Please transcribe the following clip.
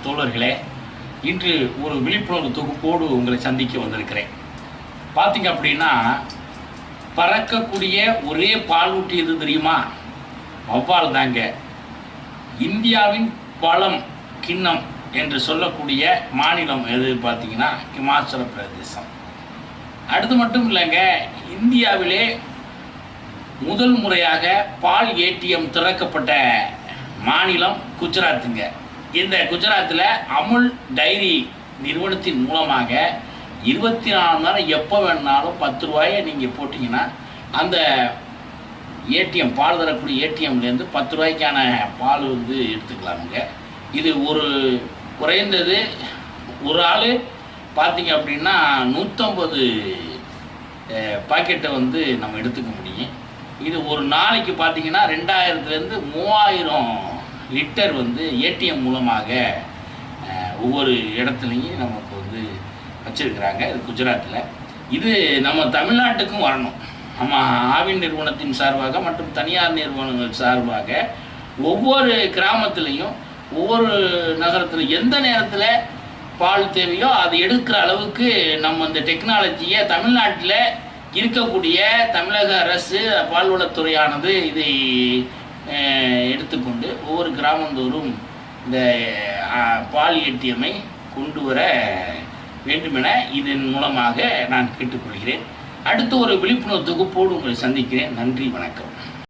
தோழர்களே, இன்று ஒரு விழிப்புணர்வு தொகுப்போடு உங்களை சந்திக்க வந்திருக்கிறேன். பார்த்தீங்க அப்படின்னா, பறக்கக்கூடிய ஒரே பாலூட்டி எது தெரியுமா? வௌவால் தாங்க. இந்தியாவின் பழம் கிண்ணம் என்று சொல்லக்கூடிய மாநிலம் எது பார்த்தீங்கன்னா இமாச்சல பிரதேசம். அடுத்து மட்டும் இல்லைங்க, இந்தியாவிலே முதல் முறையாக பால் ஏடிஎம் திறக்கப்பட்ட மாநிலம் குஜராத்துங்க. இந்த குஜராத்தில் அமுல் டைரி நிறுவனத்தின் மூலமாக 24 மணி நேரம் எப்போ வேணாலும் 10 ரூபாயை நீங்கள் போட்டிங்கன்னா அந்த ஏடிஎம் பால் தரக்கூடிய ஏடிஎம்லேருந்து 10 ரூபாய்க்கான பால் எடுத்துக்கலாமுங்க. இது ஒரு குறைந்தது ஒரு ஆள் பார்த்திங்க அப்படின்னா 150 பாக்கெட்டை நம்ம எடுத்துக்க முடியும். இது ஒரு நாளைக்கு பார்த்திங்கன்னா 2000லேருந்து 3000 லிட்டர் ஏடிஎம் மூலமாக ஒவ்வொரு இடத்துலையும் நமக்கு வச்சுருக்கிறாங்க. இது குஜராத்தில். இது நம்ம தமிழ்நாட்டுக்கும் வரணும். நம்ம ஆவின் நிறுவனத்தின் சார்பாக மற்றும் தனியார் நிறுவனங்கள் சார்பாக ஒவ்வொரு கிராமத்துலேயும் ஒவ்வொரு நகரத்தில் எந்த நேரத்தில் பால் தேவையோ அது எடுக்கிற அளவுக்கு நம்ம இந்த டெக்னாலஜியை தமிழ்நாட்டில் இருக்கக்கூடிய தமிழக அரசு பால்வளத்துறையானது இதை எடுத்துக்கொண்டு ஒவ்வொரு கிராமந்தோறும் இந்த பால் ஏடிஎம்மை கொண்டு வர வேண்டுமென இதன் மூலமாக நான் கேட்டுக்கொள்கிறேன். அடுத்து ஒரு விழிப்புணர்வு தொகுப்போடு உங்களை சந்திக்கிறேன். நன்றி, வணக்கம்.